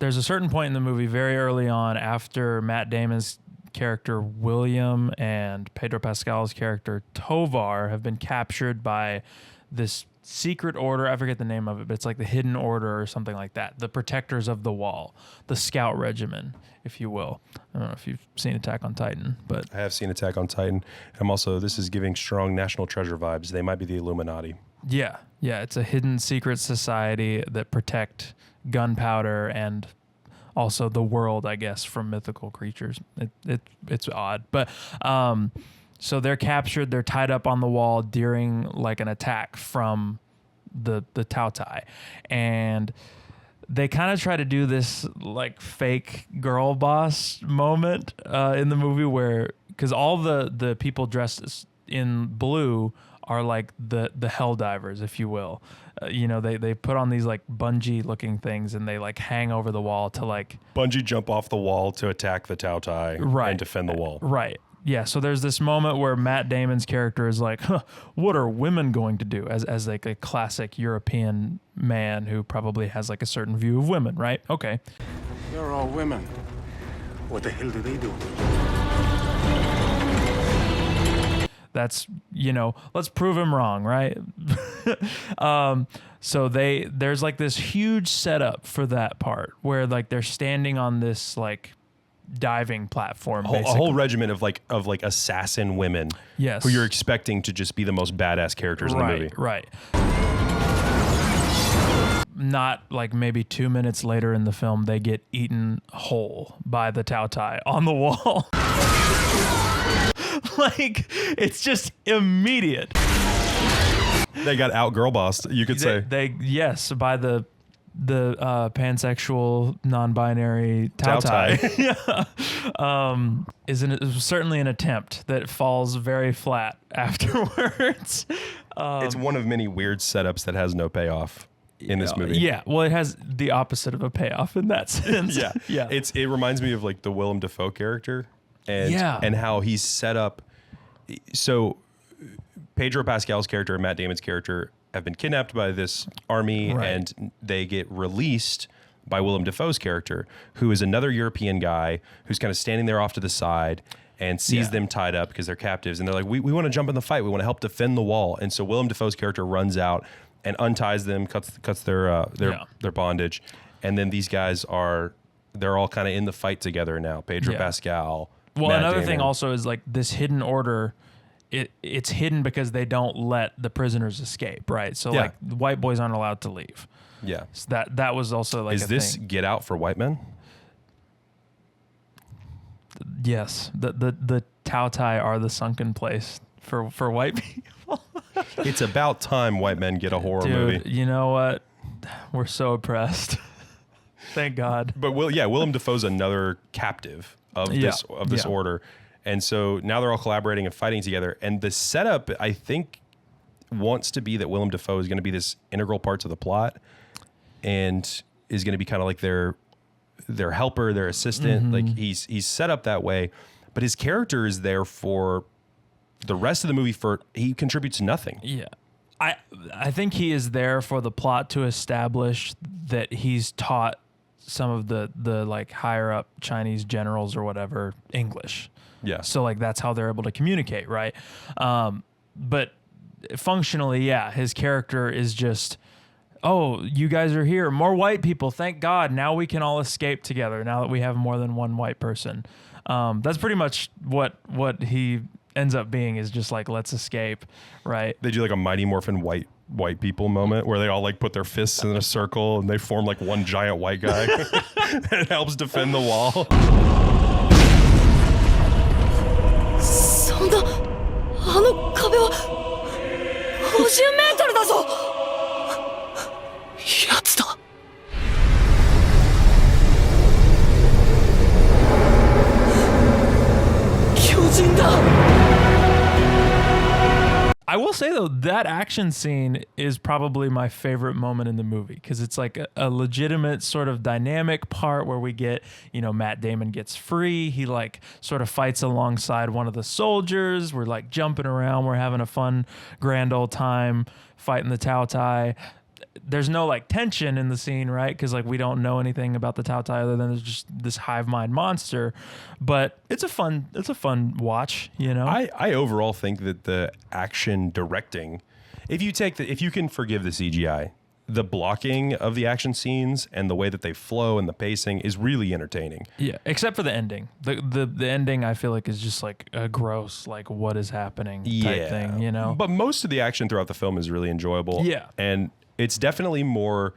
there's a certain point in the movie very early on after Matt Damon's character William and Pedro Pascal's character Tovar have been captured by this secret order. I forget the name of it, but it's like the Hidden Order or something like that. The Protectors of the Wall, the Scout Regiment, if you will. I don't know if you've seen Attack on Titan, but I have seen Attack on Titan. This is giving strong National Treasure vibes. They might be the Illuminati. Yeah. It's a hidden secret society that protect gunpowder and also the world, I guess, from mythical creatures. It's odd, but so they're captured. They're tied up on the wall during like an attack from the Tao Tai, and they kind of try to do this like fake girl boss moment in the movie where, because all the people dressed in blue are like the hell divers, if you will. They put on these like bungee looking things and they like hang over the wall to like bungee jump off the wall to attack the Tao Tai and defend the wall. Right. Yeah. So there's this moment where Matt Damon's character is like, what are women going to do? As like a classic European man who probably has like a certain view of women, right? Okay. They're all women. What the hell do they do? That's, let's prove him wrong, right? So there's like this huge setup for that part where like they're standing on this like diving platform, a whole regiment of like assassin women, yes, who you're expecting to just be the most badass characters in the movie. Right. Not like maybe 2 minutes later in the film, they get eaten whole by the Tao Tai on the wall. Like, it's just immediate. They got out girl bossed, you could say. Yes, by the pansexual, non-binary Tao Tai. Yeah. Is certainly an attempt that falls very flat afterwards. It's one of many weird setups that has no payoff in this movie. Yeah, well, it has the opposite of a payoff in that sense. Yeah. It reminds me of like the Willem Dafoe character and how he's set up. So Pedro Pascal's character and Matt Damon's character have been kidnapped by this army, and they get released by Willem Dafoe's character, who is another European guy who's kind of standing there off to the side and sees them tied up because they're captives. And they're like, we want to jump in the fight. We want to help defend the wall. And so Willem Dafoe's character runs out and unties them, cuts their bondage. And then these guys they're all kind of in the fight together now. Pedro Pascal. Well, Matt another Damon. thing also is like this hidden order. It's hidden because they don't let the prisoners escape, right? So like the white boys aren't allowed to leave. Yeah. So that was also like is this thing. Get Out for white men? Yes. The Tao Tai are the sunken place for white people. It's about time white men get a horror movie. You know what? We're so oppressed. Thank God. But Willem Dafoe's another captive of this order. And so now they're all collaborating and fighting together. And the setup, I think, wants to be that Willem Dafoe is going to be this integral part to the plot and is going to be kind of like their helper, their assistant. Like he's set up that way. But his character is there for the rest of the movie. He contributes nothing. Yeah. I think he is there for the plot to establish that he's taught some of the like higher up Chinese generals or whatever English. Yeah. So like that's how they're able to communicate, right? But functionally, his character is just, oh, you guys are here, more white people, thank God. Now we can all escape together. Now that we have more than one white person, that's pretty much what he ends up being, is just like, let's escape, right? They do like a Mighty Morphin white people moment where they all like put their fists in a circle and they form like one giant white guy. It helps defend the wall. そんなあの壁は50メートルだぞ。やつだ。巨人だ。 I will say though, that action scene is probably my favorite moment in the movie, because it's like a legitimate sort of dynamic part where we get, Matt Damon gets free. He like sort of fights alongside one of the soldiers. We're like jumping around. We're having a fun, grand old time fighting the Tao Tai. there's no like tension in the scene, right? Because like we don't know anything about the Tautai other than there's just this hive mind monster. But it's a fun watch, you know. I overall think that the action directing, if you can forgive the CGI, the blocking of the action scenes and the way that they flow and the pacing is really entertaining. Yeah, except for the ending. The ending I feel like is just like a gross, like what is happening type thing, you know? But most of the action throughout the film is really enjoyable. Yeah. And it's definitely more,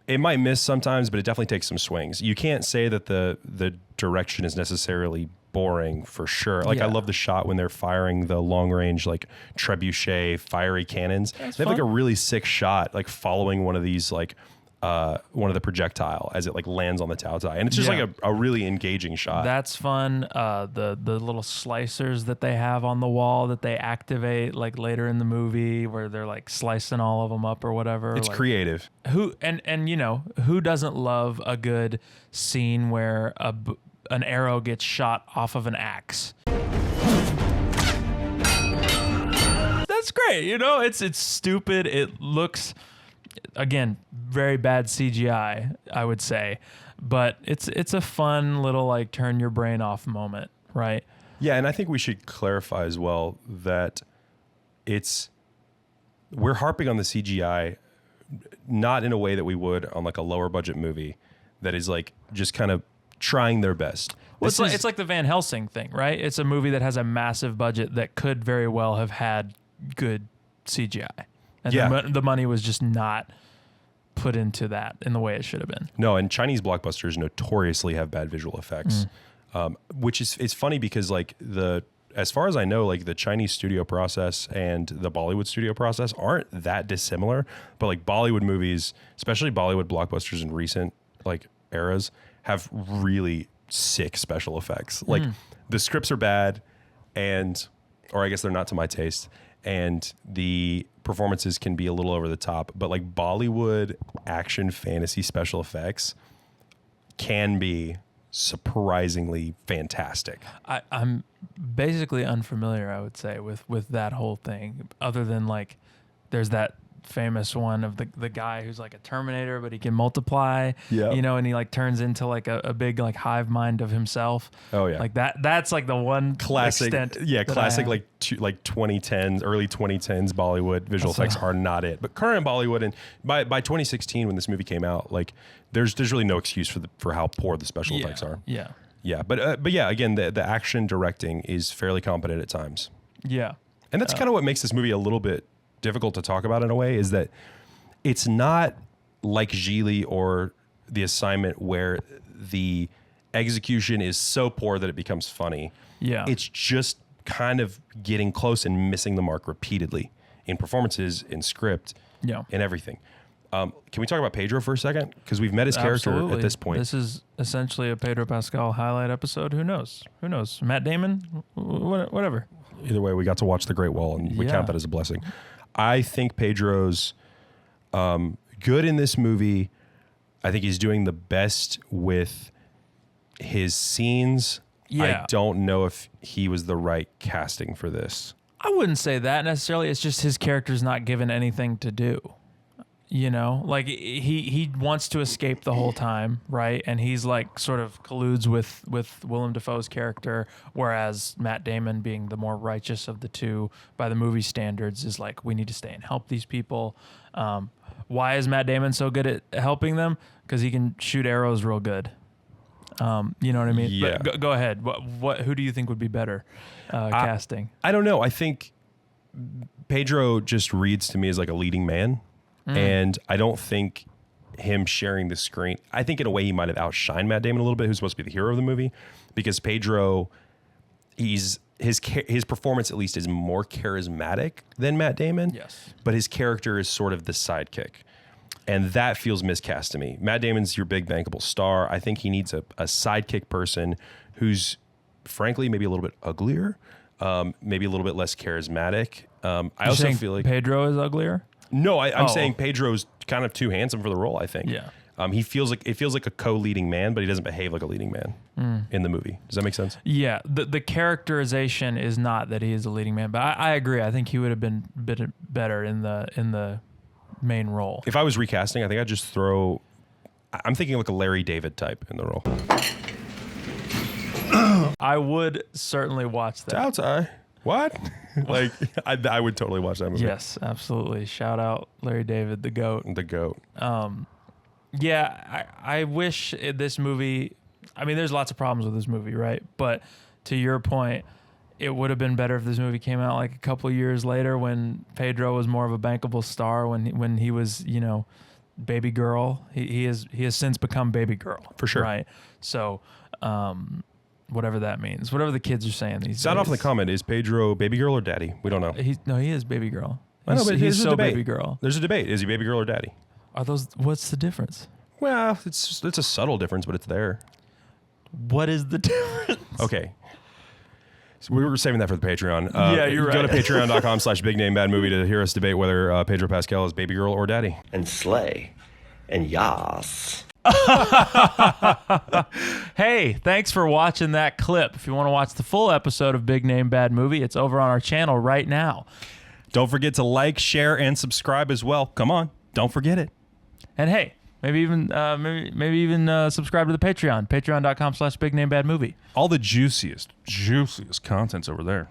it might miss sometimes, but it definitely takes some swings. You can't say that the direction is necessarily boring for sure. Like I love the shot when they're firing the long range like trebuchet fiery cannons. They have like a really sick shot like following one of these like one of the projectile as it like lands on the Tautai, and it's just like a really engaging shot. That's fun. The little slicers that they have on the wall that they activate like later in the movie where they're like slicing all of them up or whatever. It's like, creative. Who and you know who doesn't love a good scene where an arrow gets shot off of an axe? That's great. You know, it's stupid. It looks, again, very bad CGI, I would say, but it's a fun little like turn your brain off moment, right? Yeah, and I think we should clarify as well that we're harping on the CGI not in a way that we would on like a lower budget movie that is like just kind of trying their best. Well, it's like the Van Helsing thing, right? It's a movie that has a massive budget that could very well have had good CGI. And the money was just not put into that in the way it should have been. No, and Chinese blockbusters notoriously have bad visual effects, which is it's funny because like as far as I know, like the Chinese studio process and the Bollywood studio process aren't that dissimilar, but like Bollywood movies, especially Bollywood blockbusters in recent like eras, have really sick special effects. Like the scripts are bad or I guess they're not to my taste, and the performances can be a little over the top, but like Bollywood action fantasy special effects can be surprisingly fantastic. I'm basically unfamiliar, I would say, with that whole thing, other than like there's that famous one of the guy who's like a Terminator, but he can multiply, you know, and he like turns into like a big like hive mind of himself. Oh yeah. Like that's like the one classic, classic like 2010s, early 2010s Bollywood visual effects are not it. But current Bollywood, and by 2016 when this movie came out, like there's really no excuse for how poor the special effects are. Yeah. Yeah, but yeah, again, the action directing is fairly competent at times. Yeah. And that's kind of what makes this movie a little bit difficult to talk about in a way, is that it's not like Gigli or The Assignment where the execution is so poor that it becomes funny. Yeah. It's just kind of getting close and missing the mark repeatedly in performances, in script, in everything. Can we talk about Pedro for a second? Because we've met his character at this point. This is essentially a Pedro Pascal highlight episode. Who knows? Matt Damon? Whatever. Either way, we got to watch The Great Wall, and we count that as a blessing. I think Pedro's good in this movie. I think he's doing the best with his scenes. Yeah. I don't know if he was the right casting for this. I wouldn't say that necessarily. It's just his character's not given anything to do. You know, like he wants to escape the whole time, right? And he's like sort of colludes with Willem Dafoe's character, whereas Matt Damon, being the more righteous of the two by the movie standards, is like, we need to stay and help these people. Why is Matt Damon so good at helping them? Because he can shoot arrows real good. You know what I mean? Yeah. But go ahead. Who do you think would be better casting? I don't know. I think Pedro just reads to me as like a leading man. And I don't think him sharing the screen, I think in a way he might have outshined Matt Damon a little bit, who's supposed to be the hero of the movie, because Pedro, his performance at least is more charismatic than Matt Damon. Yes. But his character is sort of the sidekick. And that feels miscast to me. Matt Damon's your big bankable star. I think he needs a sidekick person who's frankly maybe a little bit uglier, maybe a little bit less charismatic. I also feel like Pedro is uglier. No, I'm saying Pedro's kind of too handsome for the role, I think. Yeah. It feels like a co-leading man, but he doesn't behave like a leading man in the movie. Does that make sense? Yeah. The characterization is not that he is a leading man, but I agree. I think he would have been better in the main role. If I was recasting, I think I'd just throw. I'm thinking like a Larry David type in the role. I would certainly watch that. Outside. What? Like, I would totally watch that movie. Yes, absolutely. Shout out Larry David, the GOAT. The GOAT. Yeah, I wish this movie. I mean, there's lots of problems with this movie, right? But to your point, it would have been better if this movie came out like a couple of years later when Pedro was more of a bankable star. When he was, you know, baby girl. He has since become baby girl. For sure. Right. So, whatever that means, whatever the kids are saying these days. Sound off in the comment. Is Pedro baby girl or daddy? We don't know. He is baby girl. I know, but he's so debate. baby girl. There's a debate. Is he baby girl or daddy? Are those? What's the difference? Well, it's a subtle difference, but it's there. What is the difference? Okay. So we were saving that for the Patreon. Yeah, you're right. Go to patreon.com/bignamebadmovie to hear us debate whether Pedro Pascal is baby girl or daddy. And slay. And yas. Hey, thanks for watching that clip. If you want to watch the full episode of Big Name Bad Movie, it's over on our channel right now. Don't forget to like, share, and subscribe as well. Come on. Don't forget it. And hey, maybe even subscribe to the Patreon. Patreon.com/bignamebadmovie. All the juiciest content's over there.